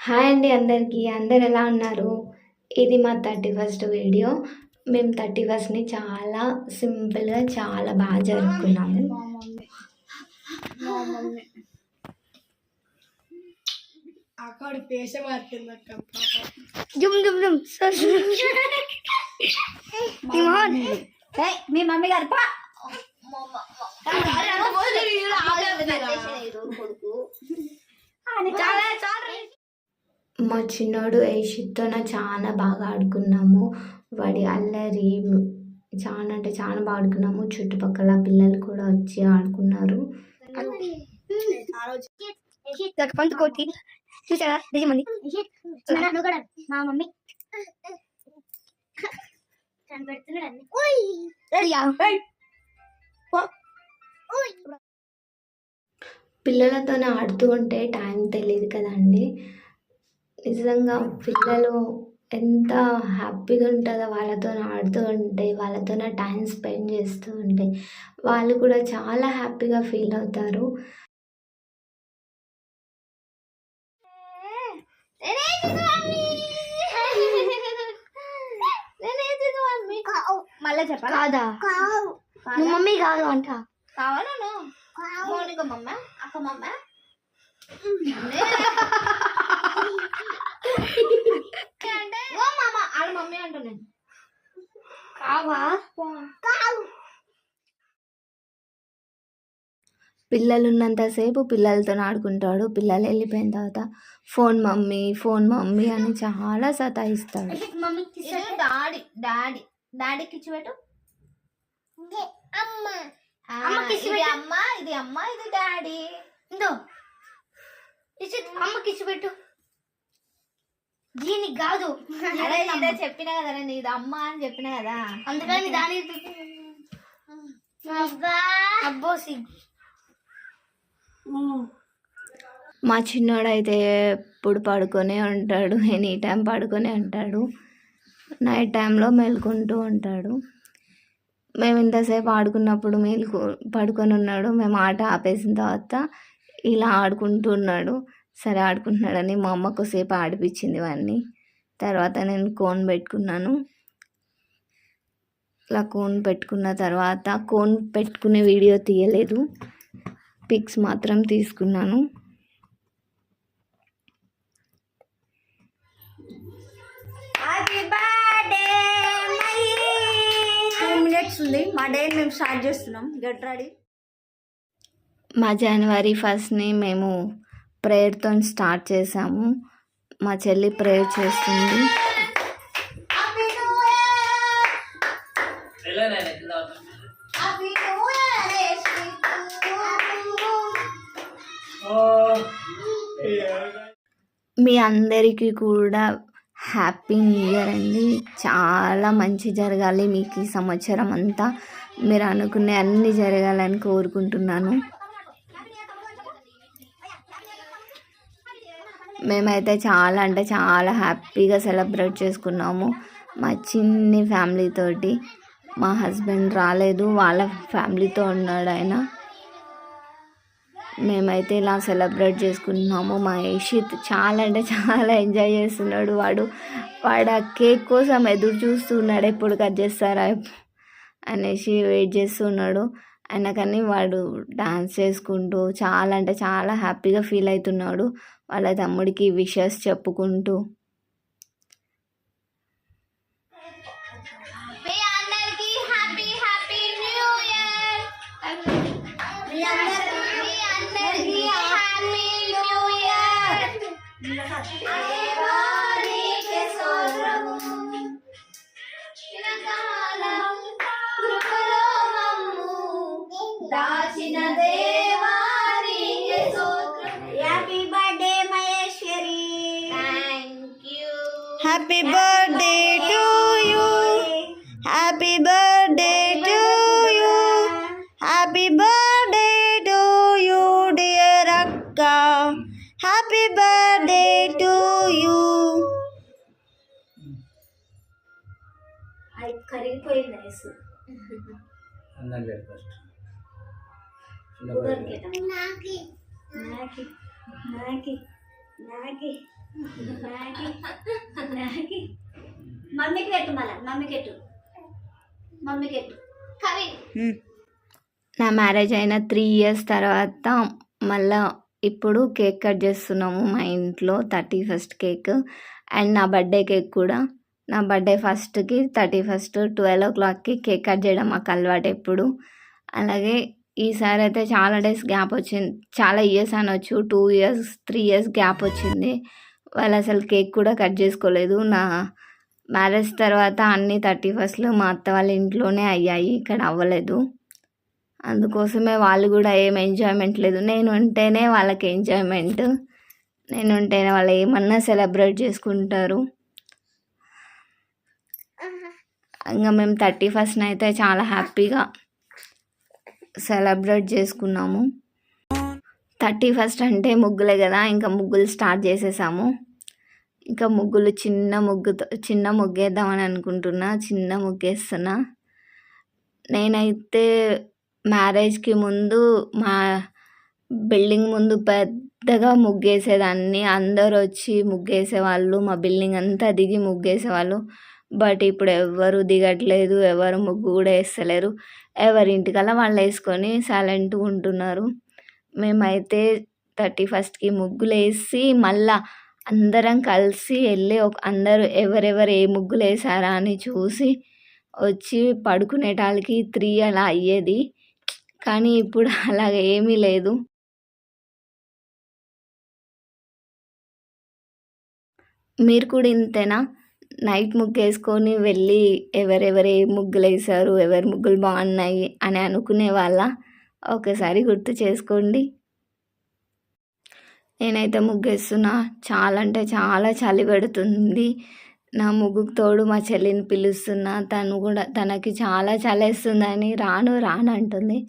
Hi అండి అందరికీ. అందరు ఎలా ఉన్నారు? ఇది మా 31st వీడియో. మేము 31స్ట్‌ని చాలా సింపుల్‌గా చాలా బాగా జరుపుకున్నాము. మీ మమ్మీ గారు మా చిన్నోడు ఐషిత్తో చాలా బాగా ఆడుకున్నాము. వాడి అల్లరి చాలా అంటే చాలా బాగా ఆడుకున్నాము. చుట్టుపక్కల పిల్లలు కూడా వచ్చి ఆడుకున్నారు. పంచుకోటి చూసారా నిజమంది మా మమ్మీ పిల్లలతో ఆడుతూ ఉంటే టైం తెలియదు కదండి. నిజంగా పిల్లలు ఎంత హ్యాపీగా ఉంటుందో వాళ్ళతో ఆడుతూ ఉంటే, వాళ్ళతో టైం స్పెండ్ చేస్తూ ఉంటే వాళ్ళు కూడా చాలా హ్యాపీగా ఫీల్ అవుతారు. మళ్ళీ చెప్పాలి కాదా మమ్మీ కాదు అంట కావాలా మౌనిక మమ్మ అక్క మమ్మ అంటే ఓ మామ వాళ్ళ మమ్మీ అంటూ నేను కావా పిల్లలు ఉన్నంతసేపు పిల్లలతో ఆడుకుంటాడు. పిల్లలు వెళ్ళిపోయిన తర్వాత ఫోన్ మమ్మీ అని చాలా సతాయిస్తాడు. డాడీ డాడీ డాడీకి ఇచ్చి పెట్టు. ఇది అమ్మ ఇది అమ్మ ఇది డాడీ. ఇందో అమ్మకి ఇచ్చి పెట్టు. దీనికి కాదు ఇదే చెప్పినా కదా నేను ఇది అమ్మ అని చెప్పినా కదా, అందుకని దానికి అబ్బో మా చిన్నోడైతే ఎప్పుడు పడుకొనే ఉంటాడు. ఎనీ టైం పడుకొనే ఉంటాడు. నైట్ టైంలో మేలుకుంటూ ఉంటాడు. మేము ఇంతసేపు ఆడుకున్నప్పుడు పడుకొని ఉన్నాడు. మేము ఆట ఆపేసిన తర్వాత ఇలా ఆడుకుంటూ ఉన్నాడు. సరే ఆడుకుంటున్నాడని మా అమ్మ కొద్దిసేపు ఆడిపించింది వాడిని. తర్వాత నేను కోన్ పెట్టుకున్నాను. ఇలా కోన్ పెట్టుకున్న తర్వాత కోన్ పెట్టుకునే వీడియో తీయలేదు, పిక్స్ మాత్రం తీసుకున్నాను. మా డే మేము స్టార్ట్ చేస్తున్నాం. Get ready. మా జనవరి 1స్ట్‌ని మేము ప్రేయర్తో స్టార్ట్ చేసాము. మా చెల్లి ప్రేయర్ చేస్తుంది. మీ అందరికీ కూడా హ్యాపీ న్యూ ఇయర్ అండి. చాలా మంచి జరగాలి మీకు ఈ సంవత్సరం అంతా. మీరు అనుకునే అన్నీ జరగాలని కోరుకుంటున్నాను. మేమైతే చాలా అంటే చాలా హ్యాపీగా సెలబ్రేట్ చేసుకున్నాము మా చిన్ని ఫ్యామిలీతోటి. మా హస్బెండ్ రాలేదు, వాళ్ళ ఫ్యామిలీతో ఉన్నాడు ఆయన. మేమైతే ఇలా సెలబ్రేట్ చేసుకుంటున్నాము. మా యషిత్ చాలా అంటే చాలా ఎంజాయ్ చేస్తున్నాడు. వాడు ఆ కేక్ కోసం ఎదురు చూస్తున్నాడు, ఎప్పుడు కట్ చేస్తారా అనేసి వెయిట్ చేస్తున్నాడు. అయినా వాడు డాన్స్ చేసుకుంటూ చాలా అంటే చాలా హ్యాపీగా ఫీల్ అవుతున్నాడు. వాళ్ళ తమ్ముడికి విషెస్ చెప్పుకుంటూ. Happy birthday Maheshwari. Thank you. Happy birthday to you. Happy birthday to you. Happy birthday to you dear అక్క. Happy birthday to you. అది కరిగిపోయింది ఐస్. నాకి నాకి నాకి నాకి మమ్మీకి పెట్టు, మళ్ళీ మమ్మీకి పెట్టు కవి. నా మ్యారేజ్ అయిన 3 years తర్వాత మళ్ళా ఇప్పుడు కేక్ కట్ చేస్తున్నాము మా ఇంట్లో 31st కేక్. అండ్ నా బర్త్డే కేక్ కూడా. నా బర్త్డే ఫస్ట్కి 31st 12 o'clockకి కేక్ కట్ చేయడం మాకు అలవాటు ఎప్పుడు. అలాగే ఈసారి అయితే చాలా డేస్ గ్యాప్ వచ్చింది, చాలా ఇయర్స్ అనొచ్చు, 2 years 3 years గ్యాప్ వచ్చింది. వాళ్ళు అసలు కేక్ కూడా కట్ చేసుకోలేదు. నా మ్యారేజ్ తర్వాత అన్ని 31stలు మా అత్త వాళ్ళ ఇంట్లోనే అయ్యాయి, ఇక్కడ అవ్వలేదు. అందుకోసమే వాళ్ళు కూడా ఏం ఎంజాయ్మెంట్ లేదు. నేను ఉంటేనే వాళ్ళకి ఎంజాయ్మెంట్, నేను ఉంటేనే వాళ్ళు ఏమన్నా సెలబ్రేట్ చేసుకుంటారు. ఇంకా మేము 31st అయితే చాలా హ్యాపీగా సెలబ్రేట్ చేసుకున్నాము. 31st అంటే ముగ్గులే కదా, ఇంకా ముగ్గులు స్టార్ట్ చేసేసాము. ఇంకా ముగ్గులు చిన్న ముగ్గేద్దామని అనుకుంటున్నా, చిన్న ముగ్గేస్తున్నా. నేనైతే మ్యారేజ్కి ముందు మా బిల్డింగ్ ముందు పెద్దగా ముగ్గేసేదాన్ని, అందరు వచ్చి ముగ్గేసేవాళ్ళు, మా బిల్డింగ్ అంతా దిగి ముగ్గేసేవాళ్ళు. బట్ ఇప్పుడు ఎవరు దిగట్లేదు, ఎవరు ముగ్గు కూడా వేస్తలేరు. ఎవరి ఇంటికల్లా వాళ్ళు వేసుకొని సైలెంట్గా ఉంటున్నారు. మేమైతే 31stకి ముగ్గులు వేసి మళ్ళా అందరం కలిసి వెళ్ళి అందరూ ఎవరెవరు ఏ ముగ్గులు వేసారా అని చూసి వచ్చి పడుకునేటాళ్ళకి 3 అలా అయ్యేది. కానీ ఇప్పుడు అలాగ ఏమీ లేదు. మీరు కూడా ఇంతేనా? నైట్ ముగ్గు వేసుకొని వెళ్ళి ఎవరెవరు ఏ ముగ్గులు వేసారు, ఎవరి ముగ్గులు బాగున్నాయి అని అనుకునే వాళ్ళ? ఒకసారి గుర్తు చేసుకోండి. నేనైతే ముగ్గేస్తున్నా, చాలా అంటే చాలా చలి పెడుతుంది. నా ముగ్గుకు తోడు మా చెల్లిని పిలుస్తున్నా, తనకి చాలా చలేస్తుందని రాను అంటుంది.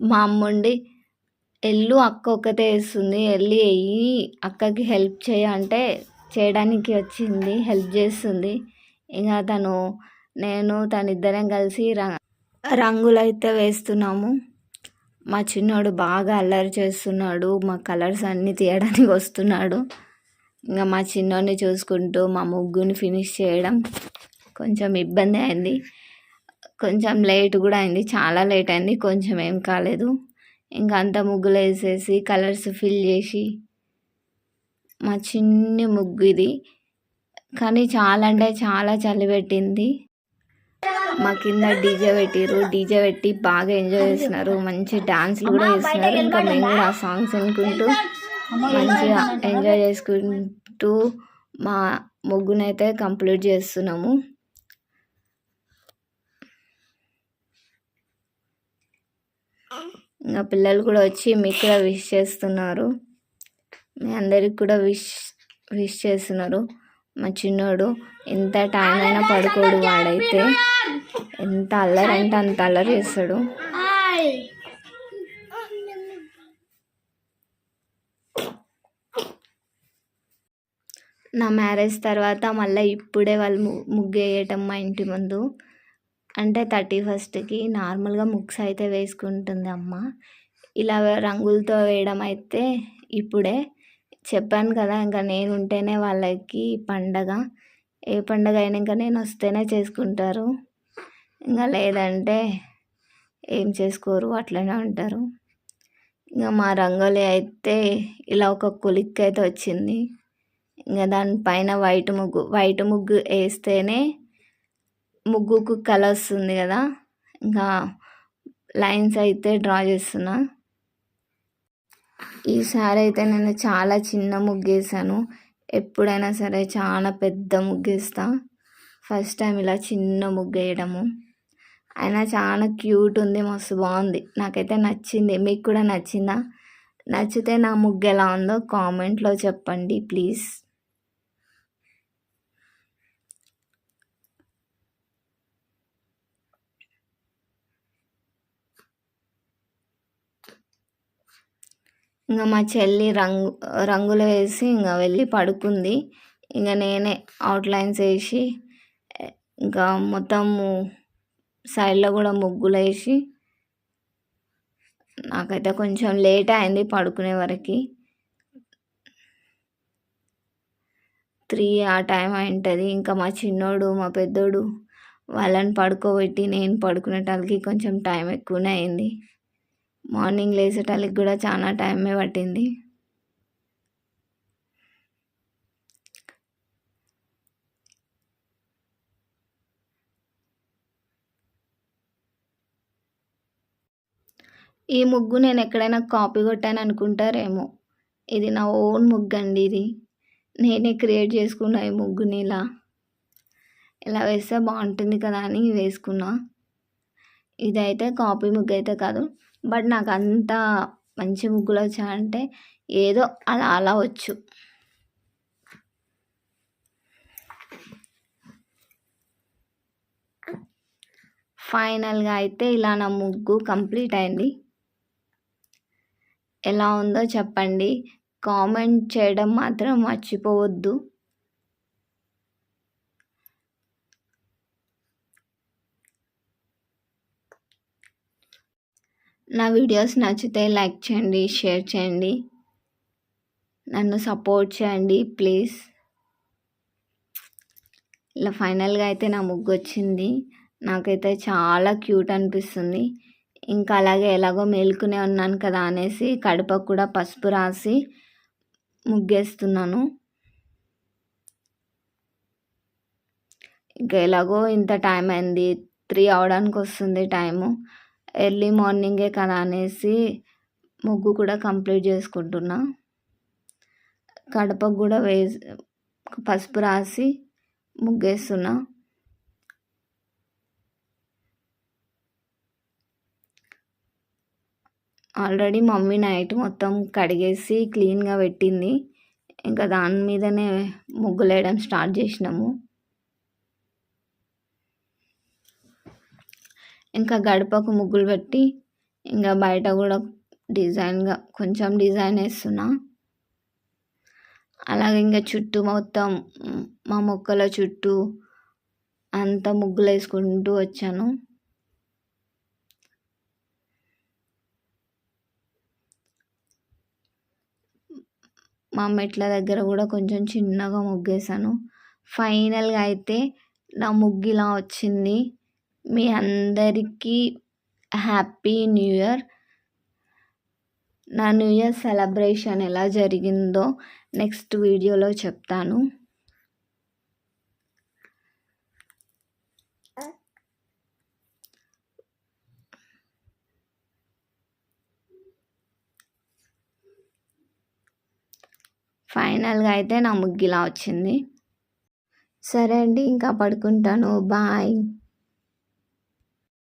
మా అమ్ముండి ఎల్లు అక్క ఒక్కతే వేస్తుంది, వెళ్ళి వెయ్యి అక్కకి హెల్ప్ అంటే చేయడానికి వచ్చింది, హెల్ప్ చేస్తుంది. ఇంకా తనిద్దరం కలిసి రంగులు అయితే వేస్తున్నాము. మా చిన్నోడు బాగా అల్లరి చేస్తున్నాడు, మా కలర్స్ అన్నీ తీయడానికి వస్తున్నాడు. ఇంకా మా చిన్నోడిని చూసుకుంటూ మా ముగ్గుని ఫినిష్ చేయడం కొంచెం ఇబ్బంది అయింది, కొంచెం లేట్ కూడా అయింది, చాలా లేట్ అయింది, కొంచెం ఏం కాలేదు. ఇంకా అంత ముగ్గులు వేసేసి కలర్స్ ఫిల్ చేసి మా చిన్ని ముగ్గు ఇది. కానీ చాలా అంటే చాలా చలి పెట్టింది. మా కింద డీజే పెట్టి బాగా ఎంజాయ్ చేస్తున్నారు, మంచి డాన్స్లు కూడా చేస్తున్నారు. ఇంకా మేము కూడా ఆ సాంగ్స్ వినుకుంటూ మంచిగా ఎంజాయ్ చేసుకుంటూ మా ముగ్గునైతే కంప్లీట్ చేస్తున్నాము. ఇంకా పిల్లలు కూడా వచ్చి మీకు కూడా విష్ చేస్తున్నారు, మీ అందరికి కూడా విష్ చేస్తున్నారు. మా చిన్నోడు ఎంత టైం అయినా పడుకోడు, వాడైతే ఎంత అల్లరి అంటే అంత అల్లరి చేస్తాడు. నా మ్యారేజ్ తర్వాత మళ్ళీ ఇప్పుడే వాళ్ళు ముగ్గు వేయటం మా ఇంటి ముందు. అంటే 31stకి నార్మల్గా ముగ్స్ అయితే వేసుకుంటుంది అమ్మ, ఇలా రంగులతో వేయడం అయితే ఇప్పుడే. చెప్పాను కదా, ఇంకా నేను ఉంటేనే వాళ్ళకి పండగ, ఏ పండగ అయినా ఇంకా నేను వస్తేనే చేసుకుంటారు, ఇంకా లేదంటే ఏం చేసుకోరు, అట్లనే ఉంటారు. ఇంకా మా రంగోలి అయితే ఇలా ఒక కొలిక్ అయితే వచ్చింది. ఇంకా దానిపైన వైట్ ముగ్గు వేస్తేనే ముగ్గుకు కలర్ వస్తుంది కదా, ఇంకా లైన్స్ అయితే డ్రా చేస్తున్నా. ఈసారి అయితే నేను చాలా చిన్న ముగ్గేసాను, ఎప్పుడైనా సరే చాలా పెద్ద ముగ్గేస్తా, ఫస్ట్ టైం ఇలా చిన్న ముగ్గు వేయడము. అయినా చాలా క్యూట్ ఉంది, మస్తు బాగుంది, నాకైతే నచ్చింది. మీకు కూడా నచ్చిందా? నచ్చితే నా ముగ్గు ఎలా ఉందో కామెంట్లో చెప్పండి ప్లీజ్. ఇంకా మా చెల్లి రంగులు వేసి ఇంకా వెళ్ళి పడుకుంది. ఇంకా నేనే అవుట్లైన్స్ వేసి ఇంకా మొత్తము సైడ్లో కూడా ముగ్గులు వేసి, నాకైతే కొంచెం లేట్ అయింది పడుకునే వరకు. 3 ఆ టైం అయింటుంది. ఇంకా మా చిన్నోడు మా పెద్దోడు వాళ్ళని పడుకోబెట్టి నేను పడుకునేటానికి కొంచెం టైం ఎక్కువనే అయింది. మార్నింగ్ లేచేటానికి కూడా చాలా టైమే పట్టింది. ఈ ముగ్గు నేను ఎక్కడైనా కాపీ కొట్టాను అనుకుంటారేమో. ఇది నా ఓన్ ముగ్గు అండి. ఇది నేనే క్రియేట్ చేసుకున్నా ఈ ముగ్గుని. ఇలా వేస్తే బాగుంటుంది కదా అని వేసుకున్నా. ఇదైతే కాపీ ముగ్గు అయితే కాదు, బట్ నాకు అంత మంచి ముగ్గులు వచ్చాయంటే ఏదో అలా అలా వచ్చు. ఫైనల్గా అయితే ఇలా నా ముగ్గు కంప్లీట్ అయింది. ఎలా ఉందో చెప్పండి, కామెంట్ చేయడం మాత్రం మర్చిపోవద్దు. నా వీడియోస్ నచ్చితే లైక్ చేయండి, షేర్ చేయండి, నన్ను సపోర్ట్ చేయండి ప్లీజ్. ఇలా ఫైనల్గా అయితే నా ముగ్గు వచ్చింది. నాకైతే చాలా క్యూట్ అనిపిస్తుంది. ఇంకా అలాగే ఎలాగో మేలుకునే ఉన్నాను కదా అనేసి కడపకు కూడా పసుపు రాసి ముగ్గేస్తున్నాను. ఇంకా ఎలాగో ఇంత టైం అయింది, 3 అవడానికి వస్తుంది టైము. ఎర్లీ మార్నింగే కదా అనేసి ముగ్గు కూడా కంప్లీట్ చేసుకుంటున్నా. కడపకు కూడా పసుపు రాసి ముగ్గేస్తున్నా. ఆల్రెడీ మమ్మీ నైట్ మొత్తం కడిగేసి క్లీన్గా పెట్టింది. ఇంకా దాని మీదనే ముగ్గులు వేయడం స్టార్ట్ చేసినాము. ఇంకా గడపకు ముగ్గులు పెట్టి ఇంకా బయట కూడా డిజైన్గా కొంచెం డిజైన్ వేస్తున్నా. అలాగే ఇంకా చుట్టూ మొత్తం మా మొక్కల చుట్టూ అంతా ముగ్గులు వేసుకుంటూ వచ్చాను. మా మెట్ల దగ్గర కూడా కొంచెం చిన్నగా ముగ్గేసాను. ఫైనల్గా అయితే నా ముగ్గు ఇలా వచ్చింది. మీ అందరికీ హ్యాపీ న్యూ ఇయర్. నా న్యూ ఇయర్ సెలబ్రేషన్ ఎలా జరిగిందో నెక్స్ట్ వీడియోలో చెప్తాను. ఫైనల్గా అయితే నా ముగ్గు ఇలా వచ్చింది. సరే అండి, ఇంకా పడుకుంటాను. బాయ్.